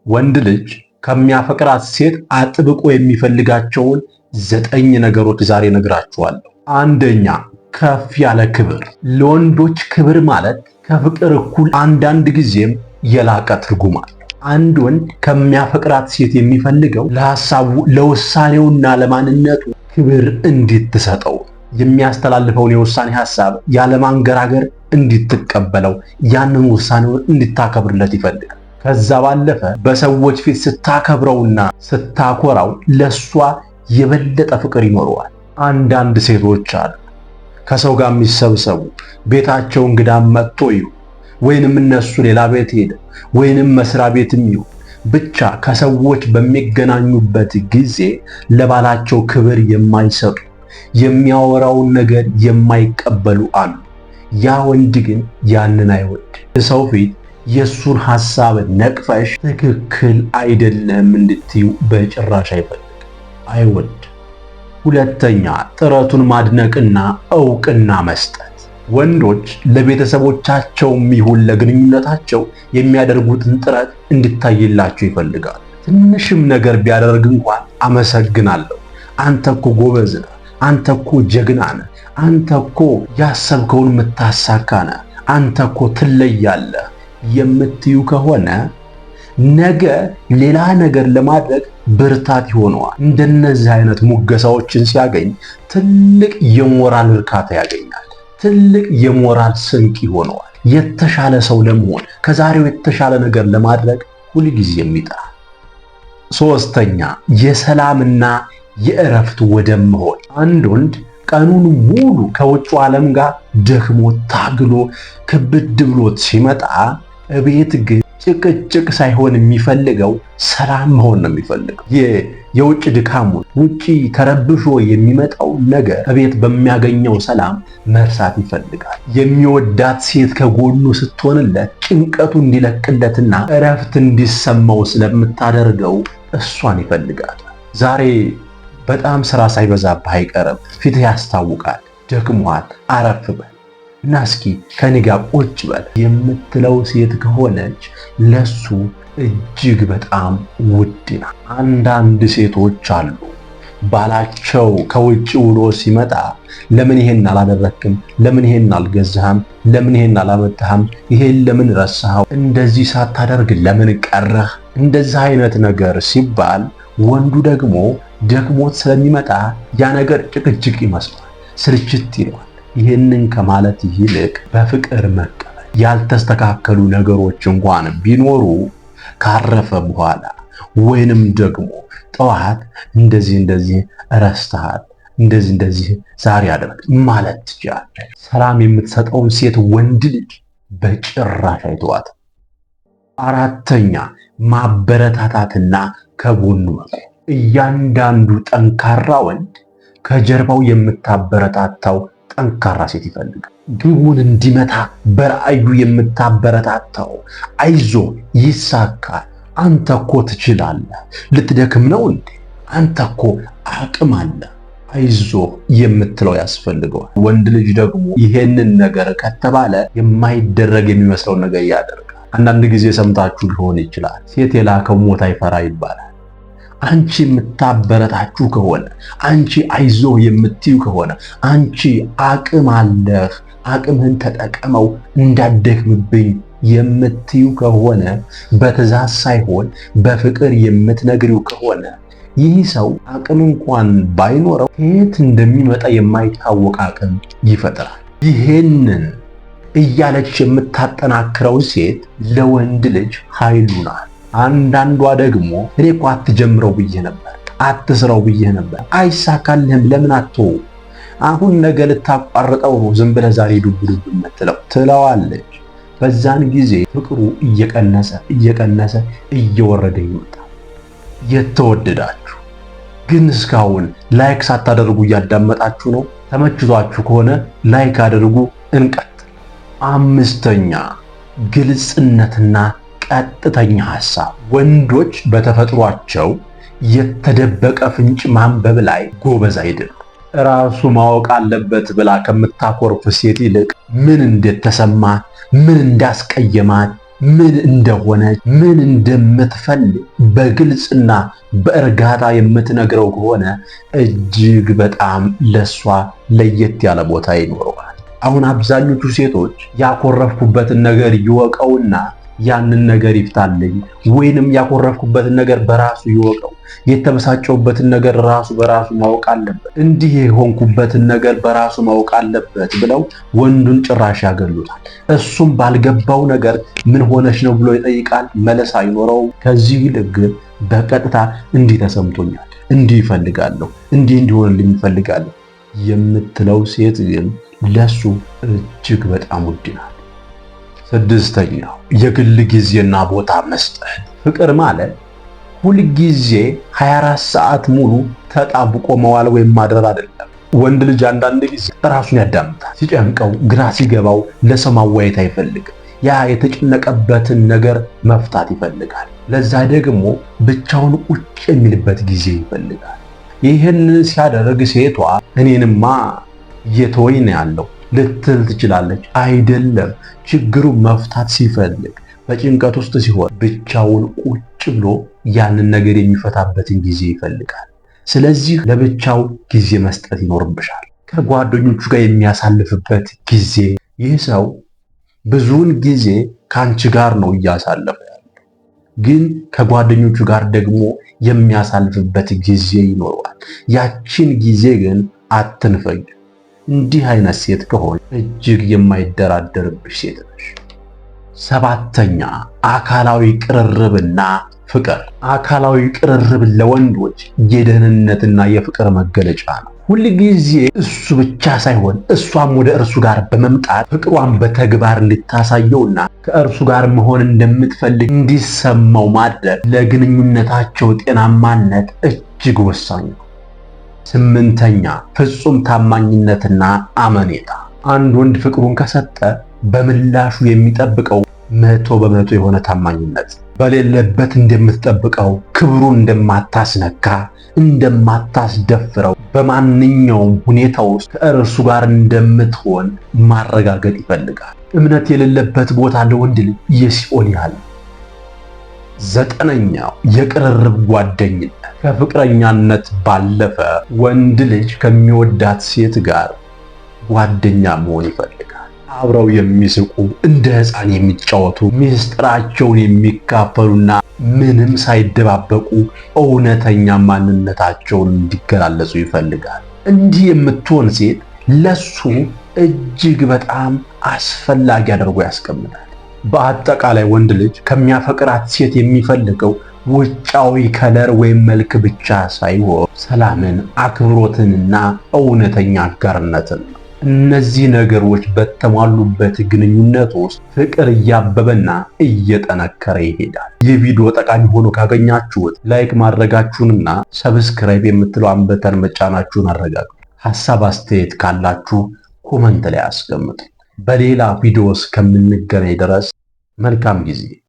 ወንድ ልጅ ከሚያፈቅራት ሴት አጥብቆ የሚፈልጋቸውን 9 ነገሮች ዛሬ እነግራችኋለሁ። አንደኛ፣ ከፍ ያለ ክብር። ለወንዶች ክብር ማለት ከፍቅር እኩል አንዳንድ ጊዜም የላቀ ትርጉም አለው። አንድ ወንድ ከሚያፈቅራት ሴት የሚፈልገው ለሐሳቡ፣ ለውሳኔውና ለማንነቱ ክብር እንድትሰጠው፣ የሚያስተላልፈውን የውሳኔ ሐሳብ ያለማንገራገር እንድትቀበለው፣ ያንን ውሳኔውን እንድታከብርለት ይፈልጋል። ከዛ ባለፈ በሰዎች ፊት ስታከብረውና ስታኮራው ለሷ የበለጠ ፍቅር ይኖረዋል። አንዳንድ ሴቶች አሉ ከሰው ጋር የሚሰብሰቡ ቤታቸው እንግዳ መጥቶ ይሁን ወይንም እነሱ ሌላ ቤት ሄደ ወይንም መስሪያ ቤትም ይሁን ብቻ ከሰዎች በሚገናኙበት ጊዜ ለባላቸው ክብር የማይሰጡ የሚያወራውን ነገር የማይቀበሉ አሉ። ያ ወንድ ግን ያንን አይወድ። ሰው ፊት የሱን ሐሳብ ነቅፈሽ ትክክል አይደለም እንድትዩ በጭራሽ አይወድ። ሁለተኛ፣ ጥረቱን ማድነቅና ዕውቅና መስጠት። ወንዶች ለቤተሰቦቻቸውም ይሁን ለግንኙነታቸው የሚያደርጉትን ጥረት እንድታይላቸው ይፈልጋሉ። ትንሽም ነገር ቢያደርግ እንኳን አመሰግናለሁ፣ አንተ እኮ ጎበዝ ነህ፣ አንተ እኮ ጀግና ነህ፣ አንተ እኮ ያሰብከውን የምታሳካ ነህ፣ አንተ እኮ ትለያለህ የምትዩ ከሆነ ነገ ሌላ ነገር ለማድረግ ብርታት ይሆነዋል። እንደነዚህ አይነት ሙገሳዎችን ሲያገኝ ትልቅ የሞራል እርካታ ያገኛል። ትልቅ የሞራል ስንቅ ይሆነዋል። የተሻለ ሰው ለመሆን ከዛሬው የተሻለ ነገር ለማድረግ ሁልጊዜም ይጥራል። ሶስተኛ፣ የሰላምና የእረፍት ወደብ መሆን። አንድ ወንድ ቀኑን ሙሉ ከውጭ ዓለም ጋር ደክሞ ታግሎ ክብድ ብሎት ሲመጣ እቤት ግን ጭቅጭቅ ሳይሆን የሚፈልገው ሰላም መሆን ነው የሚፈልገው። የውጭ ድካሙን ውጪ ተረብሾ የሚመጣው ነገር እቤት በሚያገኘው ሰላም መርሳት ይፈልጋል። የሚወዳት ሴት ከጎኑ ስትሆንለት ጭንቀቱ እንዲለቅለትና እረፍት እንዲሰማው ስለምታደርገው እሷን ይፈልጋል። ዛሬ በጣም ስራ ሳይበዛብህ አይቀርም፣ ፊትህ ያስታውቃል፣ ደክሞሃል፣ አረፍ በል እና እስኪ ከኔ ጋር ቁጭ በል የምትለው ሴት ከሆነች ለሱ እጅግ በጣም ውድ ነው። አንዳንድ ሴቶች አሉ ባላቸው ከውጭ ውሎ ሲመጣ ለምን ይሄን አላደረክም፣ ለምን ይሄን አልገዛህም፣ ለምን ይሄን አላመጣህም፣ ይሄን ለምን ረሳኸው፣ እንደዚህ ሳታደርግ ለምን ቀረህ፣ እንደዚህ አይነት ነገር ሲባል ወንዱ ደግሞ ደክሞት ስለሚመጣ ያ ነገር ጭቅጭቅ ይመስላል፣ ስልችት ይለዋል። ይህንን ከማለት ይልቅ በፍቅር መቀበል፣ ያልተስተካከሉ ነገሮች እንኳን ቢኖሩ ካረፈ በኋላ ወይንም ደግሞ ጠዋት እንደዚህ ረስተሃል፣ እንደዚህ ዛሬ አደረግ ማለት ትችላለህ። ሰላም የምትሰጠውን ሴት ወንድ ልጅ በጭራሽ አይተዋትም። አራተኛ፣ ማበረታታትና ከጎኑ መቆም። እያንዳንዱ ጠንካራ ወንድ ከጀርባው የምታበረታታው ጠንካራ ሴት ይፈልጋል። ግቡን እንዲመታ በራእዩ የምታበረታታው፣ አይዞ ይሳካል፣ አንተ እኮ ትችላለህ፣ ልትደክም ነው እንዴ፣ አንተ እኮ አቅም አለ፣ አይዞ የምትለው ያስፈልገዋል። ወንድ ልጅ ደግሞ ይሄንን ነገር ከተባለ የማይደረግ የሚመስለው ነገር ያደርጋል። አንዳንድ ጊዜ ሰምታችሁ ሊሆን ይችላል፣ ሴት የላከው ሞት አይፈራ ይባላል። አንቺ የምታበረታችሁ ከሆነ፣ አንቺ አይዞ የምትዩ ከሆነ፣ አንቺ አቅም አለህ፣ አቅምህን ተጠቀመው እንዳደክምብኝ የምትዩ ከሆነ፣ በትዕዛዝ ሳይሆን በፍቅር የምትነግሪው ከሆነ ይህ ሰው አቅም እንኳን ባይኖረው ከየት እንደሚመጣ የማይታወቅ አቅም ይፈጥራል። ይሄንን እያለች የምታጠናክረው ሴት ለወንድ ልጅ ኃይሉ ናት። አንዳንዷ ደግሞ እኔ እኮ አትጀምረው ብዬ ነበር፣ አትስራው ብዬ ነበር፣ አይሳካልህም፣ ለምን አትተው፣ አሁን ነገ ልታቋርጠው ነው፣ ዝም ብለህ ዛሬ ዱብ የምትለው ትለዋለች። በዛን ጊዜ ፍቅሩ እየቀነሰ እየወረደ ይመጣል። የተወደዳችሁ ግን እስካሁን ላይክ ሳታደርጉ እያዳመጣችሁ ነው። ተመችቷችሁ ከሆነ ላይክ አድርጉ። እንቀጥል። አምስተኛ፣ ግልጽነትና ቀጥተኛ ሐሳብ። ወንዶች በተፈጥሯቸው የተደበቀ ፍንጭ ማንበብ ላይ ጎበዝ አይደሉም። ራሱ ማወቅ አለበት ብላ ከምታኮርፍ ሴት ይልቅ ምን እንደተሰማት፣ ምን እንዳስቀየማት ምን እንደሆነች፣ ምን እንደምትፈልግ በግልጽና በእርጋታ የምትነግረው ከሆነ እጅግ በጣም ለሷ ለየት ያለ ቦታ ይኖረዋል። አሁን አብዛኞቹ ሴቶች ያኮረፍኩበትን ነገር ይወቀውና ያንን ነገር ይፍታልኝ፣ ወይንም ያኮረፍኩበትን ነገር በራሱ ይወቀው፣ የተበሳጨውበትን ነገር ራሱ በራሱ ማወቅ አለበት፣ እንዲህ የሆንኩበትን ነገር በራሱ ማወቅ አለበት ብለው ወንዱን ጭራሽ ያገሉታል። እሱም ባልገባው ነገር ምን ሆነች ነው ብሎ ይጠይቃል፣ መለስ አይኖረው። ከዚህ ይልቅ ግን በቀጥታ እንዲህ ተሰምቶኛል፣ እንዲህ ይፈልጋለሁ፣ እንዲህ እንዲሆንልኝ ይፈልጋለሁ የምትለው ሴት ግን ለሱ እጅግ በጣም ውድ ናት። ስድስተኛው የግል ጊዜና ቦታ መስጠት። ፍቅር ማለት ሁልጊዜ 24 ሰዓት ሙሉ ተጣብቆ መዋል ወይም ማድረር አይደለም። ወንድ ልጅ አንዳንድ ጊዜ ራሱን ያዳምጣል። ሲጨንቀው፣ ግራ ሲገባው ለሰው ማዋየት አይፈልግም። ያ የተጨነቀበትን ነገር መፍታት ይፈልጋል። ለዛ ደግሞ ብቻውን ቁጭ የሚልበት ጊዜ ይፈልጋል። ይህን ሲያደርግ ሴቷ እኔንማ እየተወኝ ነው ያለው ልትል ትችላለች። አይደለም፣ ችግሩ መፍታት ሲፈልግ በጭንቀት ውስጥ ሲሆን ብቻውን ቁጭ ብሎ ያንን ነገር የሚፈታበትን ጊዜ ይፈልጋል። ስለዚህ ለብቻው ጊዜ መስጠት ይኖርብሻል። ከጓደኞቹ ጋር የሚያሳልፍበት ጊዜ፣ ይህ ሰው ብዙውን ጊዜ ከአንቺ ጋር ነው እያሳለፈ ያለው፣ ግን ከጓደኞቹ ጋር ደግሞ የሚያሳልፍበት ጊዜ ይኖረዋል። ያቺን ጊዜ ግን አትንፈግ። እንዲህ አይነት ሴት ከሆነ እጅግ የማይደራደርብሽ ሴት ነሽ። ሰባተኛ አካላዊ ቅርርብና ፍቅር። አካላዊ ቅርርብ ለወንዶች የደህንነትና የፍቅር መገለጫ ነው። ሁልጊዜ እሱ ብቻ ሳይሆን እሷም ወደ እርሱ ጋር በመምጣት ፍቅሯን በተግባር እንድታሳየውና ከእርሱ ጋር መሆን እንደምትፈልግ እንዲሰማው ማድረግ ለግንኙነታቸው ጤናማነት እጅግ ወሳኝ ነው። ስምንተኛ ፍጹም ታማኝነትና አመኔታ። አንድ ወንድ ፍቅሩን ከሰጠ በምላሹ የሚጠብቀው 100% የሆነ ታማኝነት፣ በሌለበት እንደምትጠብቀው፣ ክብሩን እንደማታስነካ፣ እንደማታስደፍረው፣ በማንኛውም ሁኔታ ውስጥ ከእርሱ ጋር እንደምትሆን ማረጋገጥ ይፈልጋል። እምነት የሌለበት ቦታ ለወንድ ልጅ የሲኦል ያህል። ዘጠነኛው የቅርርብ ጓደኝነት። ከፍቅረኛነት ባለፈ ወንድ ልጅ ከሚወዳት ሴት ጋር ጓደኛ መሆን ይፈልጋል። አብረው የሚስቁ፣ እንደ ሕፃን የሚጫወቱ፣ ምስጢራቸውን የሚካፈሉና ምንም ሳይደባበቁ እውነተኛ ማንነታቸውን እንዲገላለጹ ይፈልጋል። እንዲህ የምትሆን ሴት ለሱ እጅግ በጣም አስፈላጊ አድርጎ ያስቀምጣል። በአጠቃላይ ወንድ ልጅ ከሚያፈቅራት ሴት የሚፈልገው ውጫዊ ከለር ወይም መልክ ብቻ ሳይሆን ሰላምን፣ አክብሮትንና እውነተኛ አጋርነትን ነው። እነዚህ ነገሮች በተሟሉበት ግንኙነት ውስጥ ፍቅር እያበበና እየጠነከረ ይሄዳል። ይህ ቪዲዮ ጠቃሚ ሆኖ ካገኛችሁት ላይክ ማድረጋችሁንና ሰብስክራይብ የምትለውን በተን መጫናችሁን አረጋግጡ። ሐሳብ አስተያየት ካላችሁ ኮመንት ላይ አስቀምጡ። በሌላ ቪዲዮ እስከምንገናኝ ድረስ መልካም ጊዜ